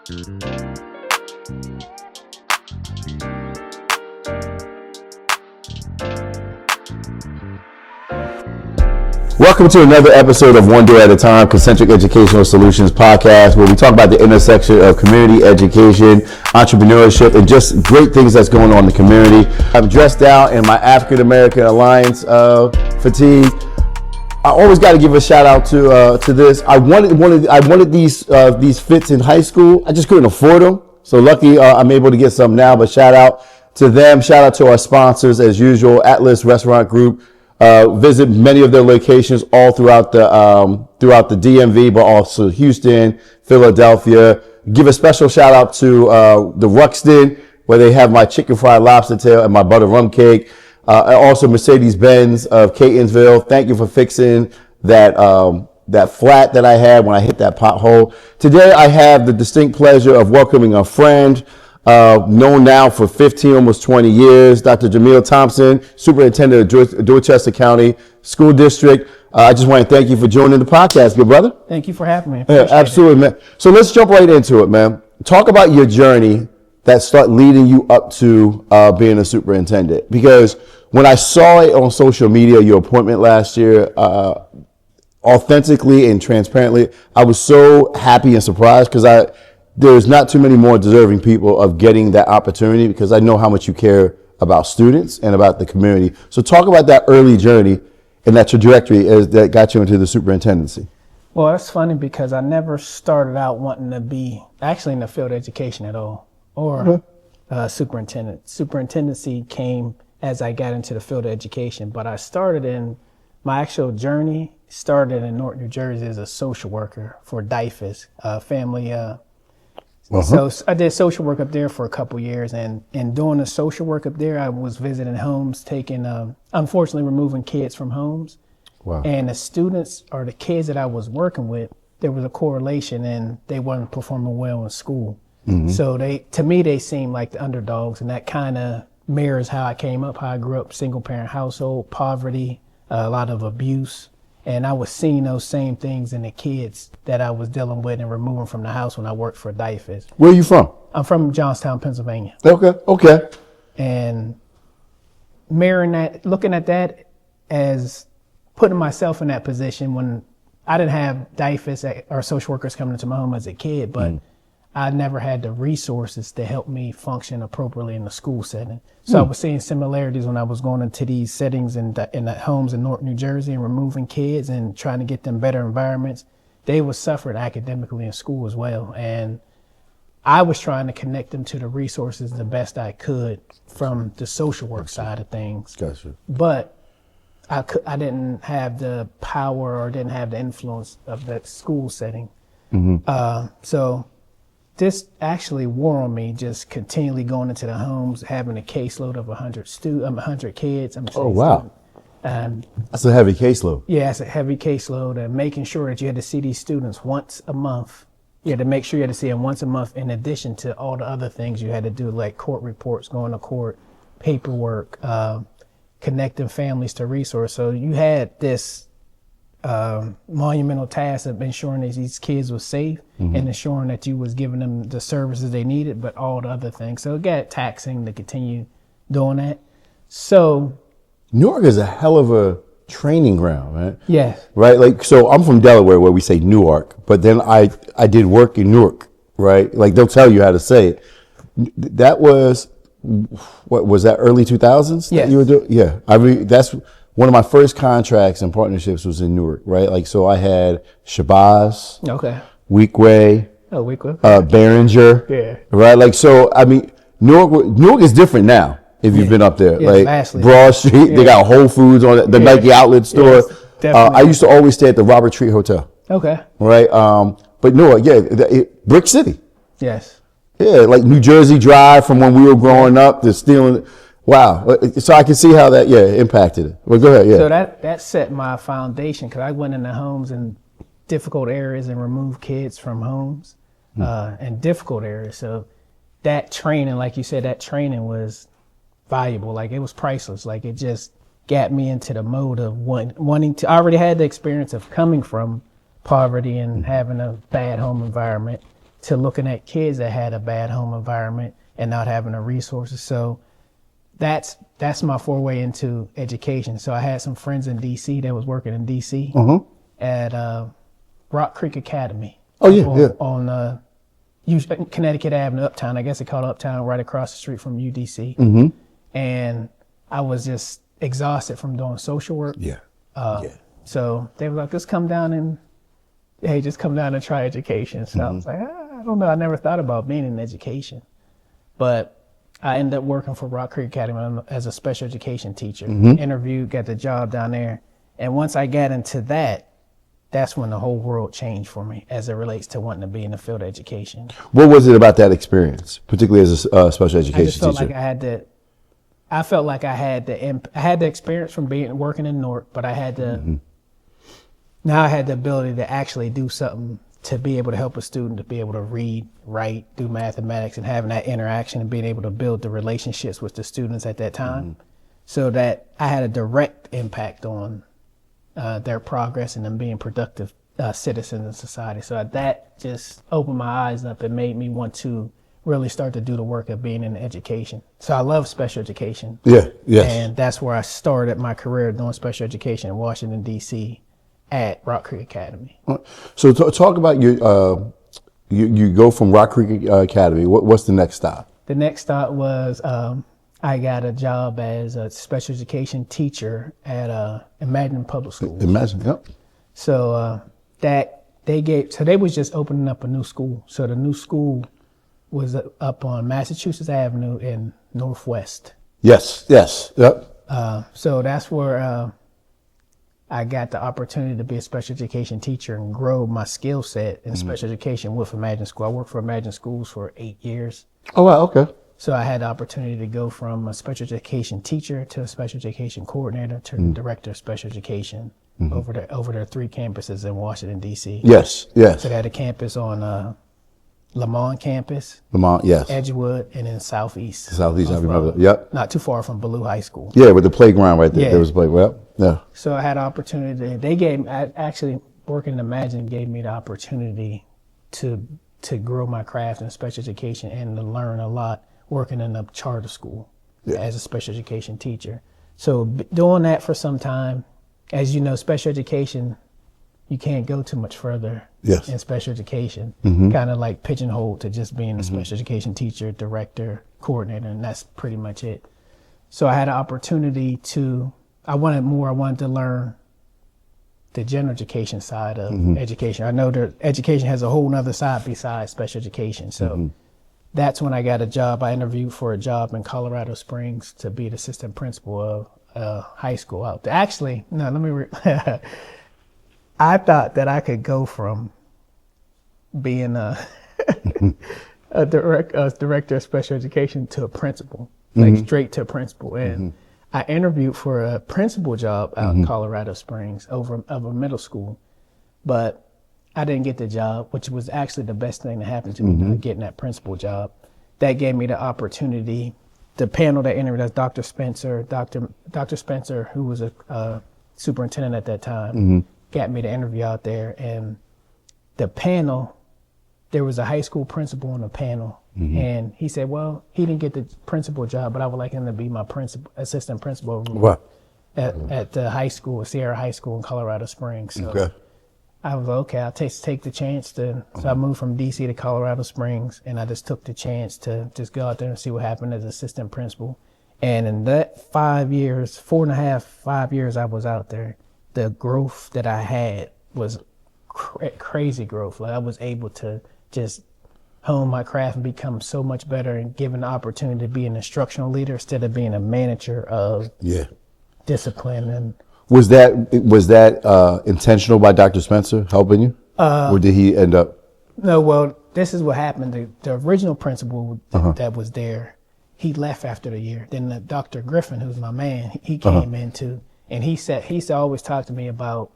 Welcome to another episode of One Day at a Time, Concentric Educational Solutions podcast, where we talk about the intersection of community education, entrepreneurship, and just great things that's going on in the community. I'm dressed out in my African American Alliance fatigue. I always got to give a shout out to this. I wanted these fits in high school. I just couldn't afford them. So lucky I'm able to get some now. But shout out to them. Shout out to our sponsors as usual, Atlas Restaurant Group. Visit many of their locations all throughout the DMV, but also Houston, Philadelphia. Give a special shout out to the Ruxton, where they have my chicken fried lobster tail and my butter rum cake. And also Mercedes-Benz of Catonsville. Thank you for fixing that flat that I had when I hit that pothole. Today I have the distinct pleasure of welcoming a friend, known now for 15, almost 20 years, Dr. Jymil Thompson, Superintendent of Dorchester County School District. I just want to thank you for joining the podcast, good brother. Thank you for having me. Yeah, absolutely, man. So let's jump right into it, man. Talk about your journey that started leading you up to being a superintendent. Because when I saw it on social media, your appointment last year, authentically and transparently, I was so happy and surprised because there's not too many more deserving people of getting that opportunity, because I know how much you care about students and about the community. So talk about that early journey and that trajectory that got you into the superintendency. Well, that's funny because I never started out wanting to be actually in the field of education at all, or superintendent. Superintendency came as I got into the field of education, but I started in my actual journey started in North New Jersey as a social worker for DIFAS, family. So I did social work up there for a couple years, and doing the social work up there, I was visiting homes, unfortunately removing kids from homes. Wow. And the students or the kids that I was working with, there was a correlation, and they weren't performing well in school. Mm-hmm. So to me, they seemed like the underdogs, and that kind of mirrors how I came up, how I grew up, single parent household, poverty, a lot of abuse. And I was seeing those same things in the kids that I was dealing with and removing from the house when I worked for DIFAS. Where are you from? I'm from Johnstown, Pennsylvania. Okay. And mirroring that, looking at that as putting myself in that position when I didn't have DIFAS or social workers coming into my home as a kid, but I never had the resources to help me function appropriately in the school setting. So I was seeing similarities when I was going into these settings in the homes in North New Jersey and removing kids and trying to get them better environments. They were suffering academically in school as well. And I was trying to connect them to the resources the best I could from the social work side of things. Gotcha. But I didn't have the power or didn't have the influence of that school setting. Mm-hmm. So this actually wore on me, just continually going into the homes, having a caseload of 100 kids. Oh, wow. That's a heavy caseload. Yeah, it's a heavy caseload, and making sure that you had to see these students once a month. You had to make sure you had to see them once a month in addition to all the other things you had to do, like court reports, going to court, paperwork, connecting families to resources. So you had this monumental task of ensuring that these kids were safe and ensuring that you was giving them the services they needed, but all the other things. So it got taxing to continue doing that. So Newark is a hell of a training ground, man. Yes. Right? Like, so I'm from Delaware, where we say Newark, but then I did work in Newark, right? Like, they'll tell you how to say it. That was, what was that, early 2000s? Yes. That you were doing? Yeah. I mean, that's one of my first contracts and partnerships was in Newark, right? Like, so I had Shabazz, Weekway, Behringer, yeah, right? Like, so, I mean, Newark is different now. If you've been up there, yeah, like vastly. Broad Street, they got Whole Foods on it, the Nike outlet store. Yes, I used to always stay at the Robert Treat Hotel. Okay. Right. But Newark, Brick City. Yes. Yeah, like New Jersey Drive from when we were growing up. They're stealing. Wow. So I can see how that impacted it. Well, go ahead. Yeah. So that set my foundation, because I went into homes in difficult areas and removed kids from homes in difficult areas. So that training, like you said, that training was valuable. Like, it was priceless. Like, it just got me into the mode of wanting to. I already had the experience of coming from poverty and having a bad home environment, to looking at kids that had a bad home environment and not having the resources. So that's my foray into education. So I had some friends in DC that was working in DC at Rock Creek Academy. Oh yeah, on Connecticut Avenue, Uptown. I guess they call it Uptown, right across the street from UDC. And I was just exhausted from doing social work. So they were like, just come down and try education. So I was like, I don't know. I never thought about being in education. But I ended up working for Rock Creek Academy as a special education teacher. Interviewed, got the job down there. And once I got into that, that's when the whole world changed for me as it relates to wanting to be in the field of education. What was it about that experience, particularly as a special education I just felt teacher? like I felt like I had the experience from working in North, but I had now I had the ability to actually do something to be able to help a student to be able to read, write, do mathematics, and having that interaction and being able to build the relationships with the students at that time, so that I had a direct impact on their progress and them being productive citizens in society. So that just opened my eyes up and made me want to really start to do the work of being in education. So I love special education. And that's where I started my career doing special education in Washington, D.C. at Rock Creek Academy. So talk about your, you go from Rock Creek Academy. What's the next stop? The next stop was I got a job as a special education teacher at Imagine Public Schools. Imagine, yep. So they was just opening up a new school. So the new school was up on Massachusetts Avenue in Northwest. Yes, yep. So that's where I got the opportunity to be a special education teacher and grow my skill set in special education with Imagine School. I worked for Imagine Schools for 8 years. Oh, wow, okay. So I had the opportunity to go from a special education teacher to a special education coordinator to director of special education over their 3 campuses in Washington, D.C. Yes. So they had a campus on Lamont campus, yes. Edgewood, and then Southeast. Southeast, I remember that. Yep. Not too far from Ballou High School. Yeah, with the playground right there. Yeah. There was a playground. Yeah. So I had an opportunity. Actually working in Imagine gave me the opportunity to grow my craft in special education and to learn a lot working in a charter school as a special education teacher. So doing that for some time, as you know, special education, you can't go too much further in special education, kind of like pigeonholed to just being a special education teacher, director, coordinator, and that's pretty much it. So I had an opportunity I wanted to learn the general education side of education. I know that education has a whole nother side besides special education. So that's when I got a job. I interviewed for a job in Colorado Springs to be the assistant principal of a high school out there. Actually, no, I thought that I could go from being a director of special education to a principal, like straight to a principal. And I interviewed for a principal job out in Colorado Springs of a middle school, but I didn't get the job, which was actually the best thing that happened to me, getting that principal job. That gave me the opportunity. The panel that interviewed us, Dr. Spencer, who was a superintendent at that time, got me to interview out there. And the panel, there was a high school principal on the panel, and he said, well, he didn't get the principal job, but I would like him to be my assistant principal at the high school, Sierra High School in Colorado Springs. So I was like, okay, I'll take the chance to. So I moved from DC to Colorado Springs, and I just took the chance to just go out there and see what happened as assistant principal. And in that 5 years, 4.5, 5 years I was out there, the growth that I had was crazy growth. Like I was able to just hone my craft and become so much better, and given the opportunity to be an instructional leader instead of being a manager of discipline. And was that intentional by Dr. Spencer helping you, or did he end up? No, well, this is what happened. The original principal that was there, he left after the year. Then Dr. Griffin, who's my man, he came in too, and he used to always talk to me about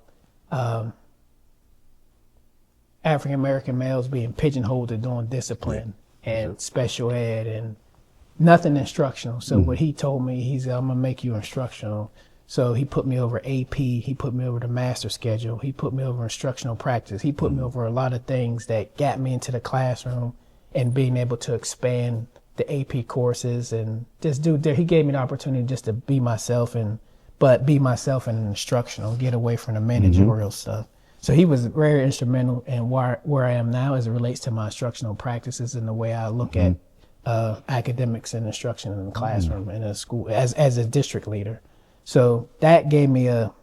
African American males being pigeonholed to doing discipline and special ed and nothing instructional. So what he told me, he said, I'm gonna make you instructional. So he put me over AP, he put me over the master schedule, he put me over instructional practice, he put me over a lot of things that got me into the classroom and being able to expand the AP courses and just he gave me the opportunity just to be myself but be myself in instructional, get away from the managerial stuff. So he was very instrumental in where I am now as it relates to my instructional practices and the way I look at academics and instruction in the classroom in a school as a district leader. So that gave me a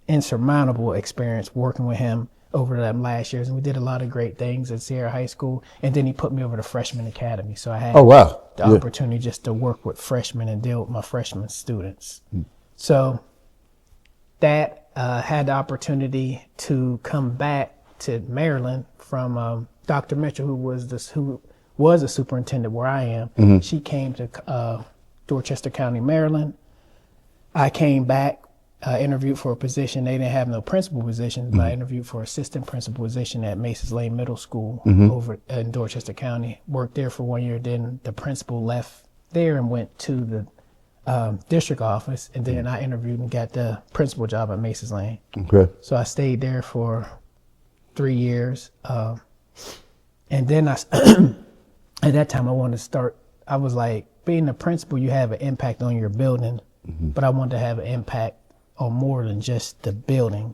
insurmountable experience working with him over them last years, and we did a lot of great things at Sierra High School. And then he put me over to Freshman Academy, so I had the opportunity just to work with freshmen and deal with my freshman students. So that had the opportunity to come back to Maryland from Dr. Mitchell, who was a superintendent where I am. She came to Dorchester County, Maryland. I came back, interviewed for a position. They didn't have no principal position, but I interviewed for assistant principal position at Maces Lane Middle School over in Dorchester County. Worked there for 1 year. Then the principal left there and went to the district office. And then I interviewed and got the principal job at Maces Lane. Okay. So I stayed there for 3 years. And then at that time I wanted to start, I was like, being the principal, you have an impact on your building. But I wanted to have an impact on more than just the building.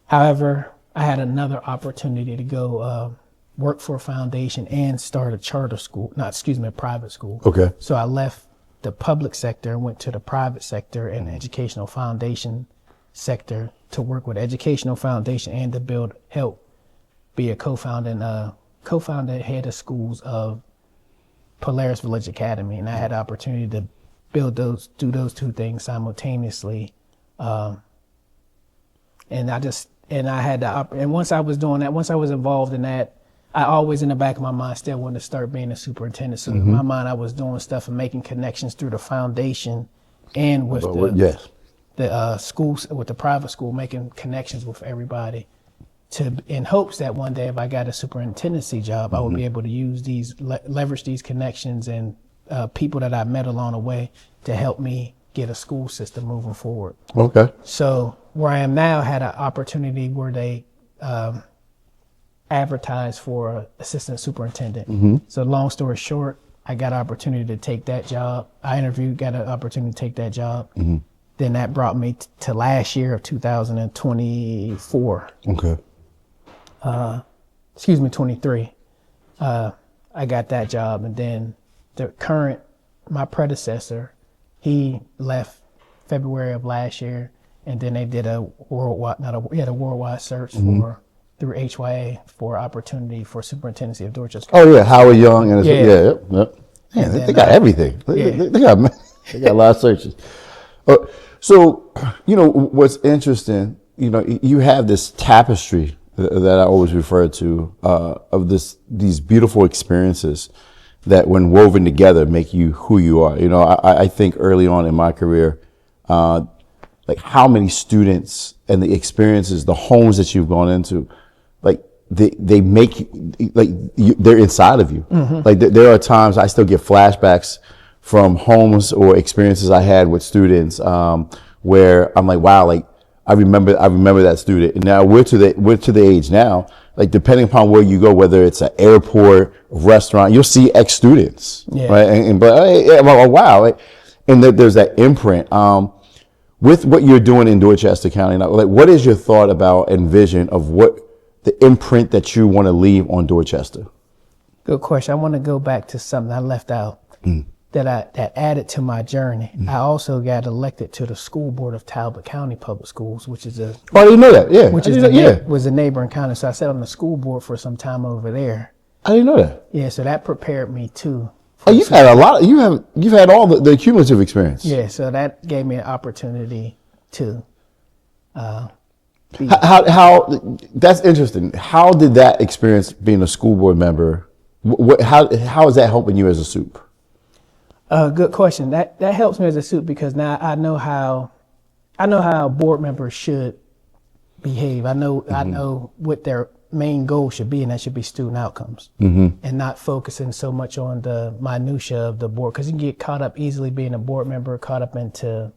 However, I had another opportunity to go work for a foundation and start a charter school, a private school. Okay. So I left the public sector and went to the private sector and educational foundation sector to work with educational foundation and to help be a co-founder head of schools of Polaris Village Academy. And I had the opportunity to do those two things simultaneously, and once I was doing that, once I was involved in that, I always in the back of my mind still wanted to start being a superintendent. So in my mind, I was doing stuff and making connections through the foundation and with the schools, with the private school, making connections with everybody, in hopes that one day if I got a superintendency job, I would be able to use leverage these connections and people that I met along the way to help me get a school system moving forward. Okay. So where I am now had an opportunity where they advertised for an assistant superintendent. So long story short, I got an opportunity to take that job. I interviewed, got an opportunity to take that job. Then that brought me to last year of 2024. Okay. 23. I got that job, and then my predecessor, he left February of last year, and then they did a worldwide search through HYA for opportunity for superintendency of Dorchester County. Oh yeah, Howard Young and they got everything. They got a lot of searches. So what's interesting, you have this tapestry that I always refer to of these beautiful experiences that when woven together make you who you are. I think early on in my career, like how many students and the experiences, the homes that you've gone into, like they make you, like they're inside of you. Like there are times I still get flashbacks from homes or experiences I had with students where I'm like, wow, like I remember that student. And now we're to the age now, like depending upon where you go, whether it's an airport, restaurant, you'll see ex-students, right? Wow, like, and there's that imprint. With what you're doing in Dorchester County, like what is your thought about and vision of what the imprint that you want to leave on Dorchester? Good question. I want to go back to something I left out that added to my journey. I also got elected to the school board of Talbot County Public Schools, which is I didn't know that. Yeah, was a neighboring county. So I sat on the school board for some time over there. I didn't know that. Yeah, so that prepared me too. Oh, you've had a lot. You've had all the cumulative experience. Yeah, so that gave me an opportunity to. How that's interesting. How did that experience being a school board member? How is that helping you as a soup? Good question. That helps me as a soup because now I know how board members should behave. I know what their main goal should be, and that should be student outcomes, and not focusing so much on the minutia of the board, because you can get caught up easily being a board member, caught up into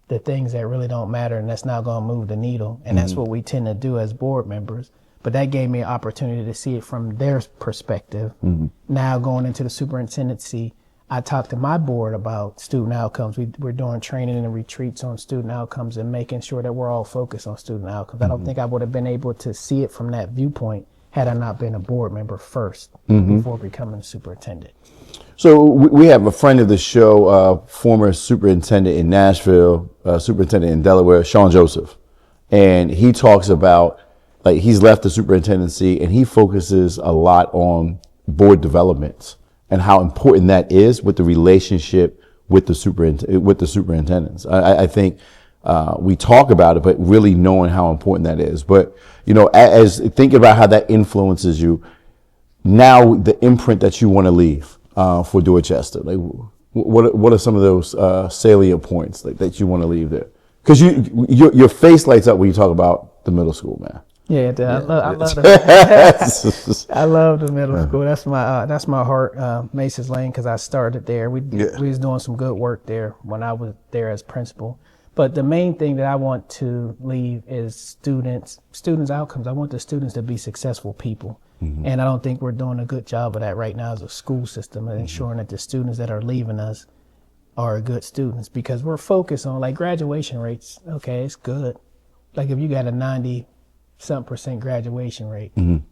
the things that really don't matter and that's not going to move the needle. And that's what we tend to do as board members. But that gave me an opportunity to see it from their perspective. Now going into the superintendency, I talked to my board about student outcomes. We're doing training and retreats on student outcomes and making sure that we're all focused on student outcomes. I don't think I would have been able to see it from that viewpoint had I not been a board member first before becoming a superintendent. So we have a friend of the show, former superintendent in Nashville, superintendent in Delaware, Sean Joseph. And he talks about, like, he's left the superintendency and he focuses a lot on board development and how important that is with the relationship with the superintendents. I think we talk about it, but really knowing how important that is. But, you know, as thinking about how that influences you, now the imprint that you want to leave for Dorchester, like what are some of those salient points that you want to leave there? Because your face lights up when you talk about the middle school, man. Yeah, I love the I love the middle school. That's my heart, Mace's Lane, because I started there. We was doing some good work there when I was there as principal. But the main thing that I want to leave is students' outcomes. I want the students to be successful people. And I don't think we're doing a good job of that right now as a school system, and ensuring that the students that are leaving us are good students, because we're focused on, like, graduation rates. Okay, it's good. Like, if you got a 90-something% graduation rate,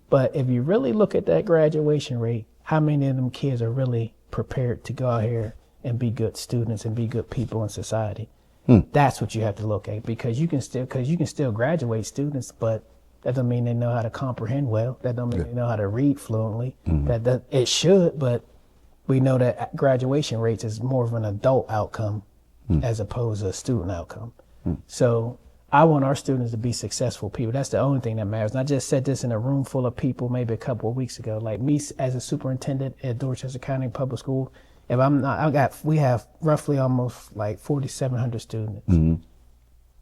but if you really look at that graduation rate, how many of them kids are really prepared to go out here and be good students and be good people in society? That's what you have to look at, because you can still graduate students, but that doesn't mean they know how to comprehend well. That don't mean they know how to read fluently. That it should, but we know that graduation rates is more of an adult outcome as opposed to a student outcome. So I want our students to be successful people. That's the only thing that matters. And I just said this in a room full of people maybe a couple of weeks ago. Like, me as a superintendent at Dorchester County Public School, if I'm not, we have roughly almost like 4,700 students.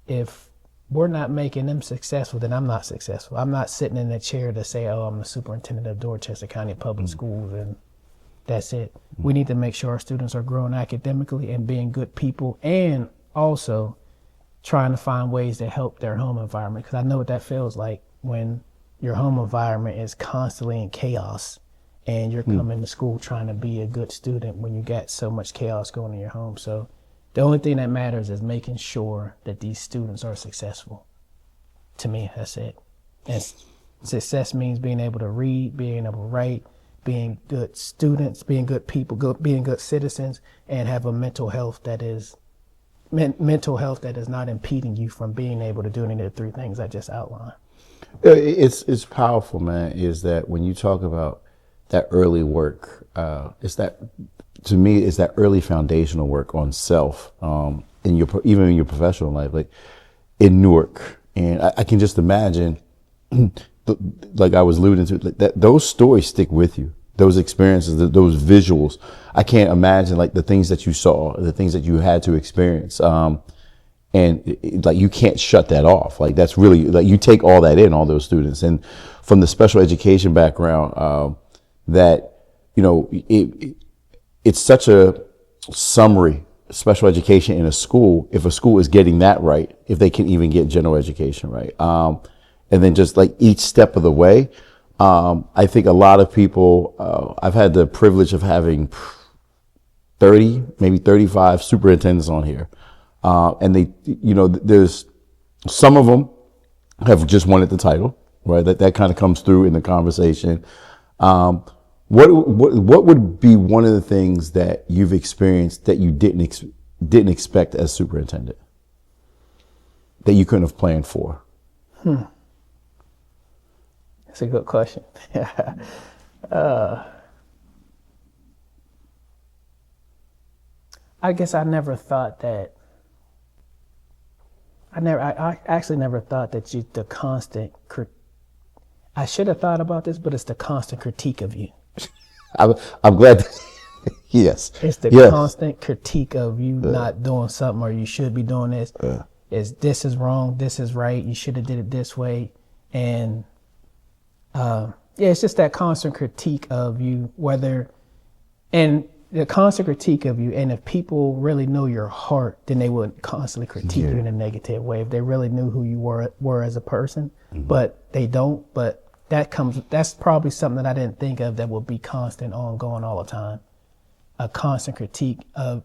If we're not making them successful, then I'm not successful. I'm not sitting in a chair to say, oh, I'm the superintendent of Dorchester County Public Schools, and that's it. We need to make sure our students are growing academically and being good people, and also trying to find ways to help their home environment, because I know what that feels like when your home environment is constantly in chaos and you're coming to school trying to be a good student when you got so much chaos going in your home. So the only thing that matters is making sure that these students are successful. To me, that's it. And success means being able to read, being able to write, being good students, being good people, being good citizens, and have a mental health that is not impeding you from being able to do any of the three things I just outlined. It's powerful, man. Is that when you talk about that early work, it's that, to me, it's that early foundational work on self, even in your professional life, like in Newark. And I can just imagine, like I was alluding to, like that those stories stick with you, those experiences, those visuals. I can't imagine, like, the things that you saw, the things that you had to experience. And like, you can't shut that off. Like, that's really, like, you take all that in, all those students. And from the special education background, that, you know, it's such a summary, special education in a school, if a school is getting that right, if they can even get general education right. And then just like each step of the way, I think a lot of people, I've had the privilege of having 30, maybe 35 superintendents on here. And they, you know, there's some of them have just wanted the title, right? That kind of comes through in the conversation. What would be one of the things that you've experienced that you didn't expect as superintendent, that you couldn't have planned for? That's a good question. I guess I never thought that. I actually never thought that I should have thought about this, but it's the constant critique of you. I'm glad. Yes. It's the constant critique of you not doing something, or you should be doing this. This is wrong, this is right, you should have did it this way. And it's just that constant critique of you, and the constant critique of you, and if people really know your heart, then they would constantly critique you in a negative way. If they really knew who you were as a person, but they don't. But that's probably something that I didn't think of that would be constant, ongoing all the time. A constant critique of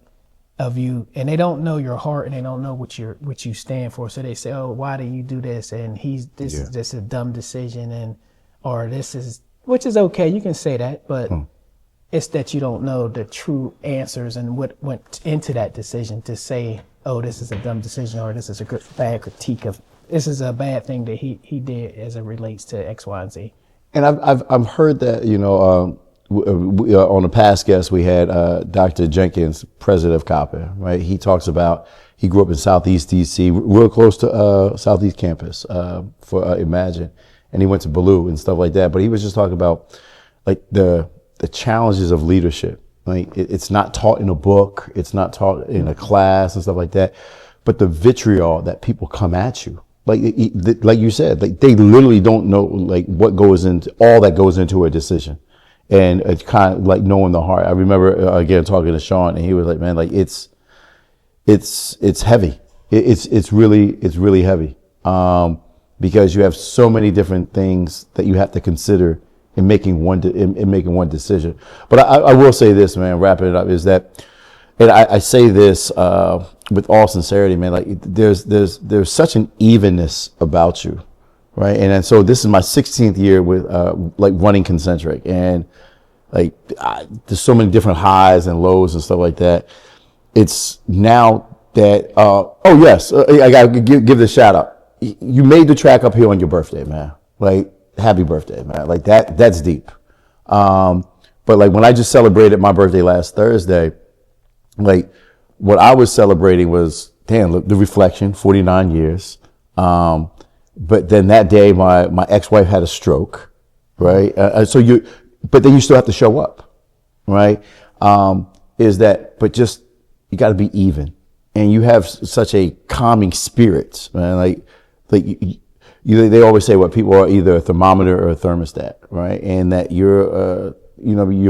you, and they don't know your heart, and they don't know what you stand for. So they say, "Oh, why do you do this?" And this is just a dumb decision, and or this is, which is okay. You can say that, but it's that you don't know the true answers and what went into that decision to say, "Oh, this is a dumb decision," or "This is a bad critique of. This is a bad thing that he did as it relates to X, Y, and Z." And I've heard that, on a past guest we had Dr. Jenkins, president of COPPA, right? He talks about he grew up in Southeast DC, real close to Southeast campus for Imagine, and he went to Ballou and stuff like that. But he was just talking about like the challenges of leadership. Like it's not taught in a book, it's not taught in a class and stuff like that. But the vitriol that people come at you. Like you said, like they literally don't know like what goes into all that goes into a decision, and it's kind of like knowing the heart. I remember again talking to Sean, and he was like, "Man, like it's heavy. It's really heavy because you have so many different things that you have to consider in making one decision." But I will say this, man, wrapping it up, is that, and I say this with all sincerity, man, like there's such an evenness about you, right? And so this is my 16th year with like running Concentric, and like there's so many different highs and lows and stuff like that. It's now that I gotta give this shout out. You made the track up here on your birthday, man. Like happy birthday, man. Like that's deep. But like when I just celebrated my birthday last Thursday, like what I was celebrating was, damn, look, the reflection, 49 years. But then that day, my ex-wife had a stroke, right? But then you still have to show up, right? But just, you got to be even. And you have such a calming spirit, man. They always say what people are either a thermometer or a thermostat, right? And that you're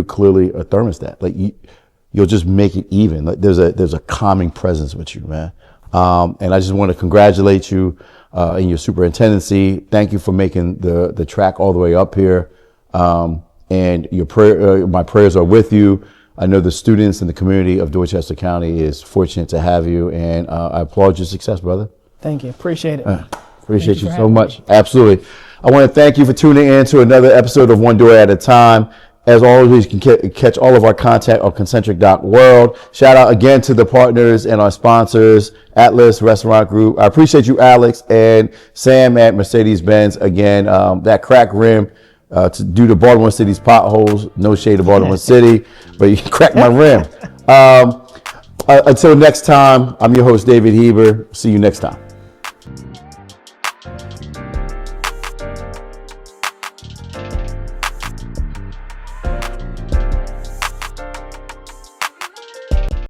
clearly a thermostat. Like you'll just make it even. Like there's a calming presence with you, man. And I just want to congratulate you in your superintendency. Thank you for making the track all the way up here. And my prayers are with you. I know the students and the community of Dorchester County is fortunate to have you, and I applaud your success, brother. Thank you. Appreciate it. Appreciate you so much. Absolutely. I want to thank you for tuning in to another episode of One Door at a Time. As always, you can catch all of our content on concentric.world. Shout out again to the partners and our sponsors, Atlas Restaurant Group. I appreciate you, Alex, and Sam at Mercedes-Benz. Again, that cracked rim due to Baltimore City's potholes. No shade to Baltimore City, but you cracked my rim. Until next time, I'm your host, David Heiber. See you next time.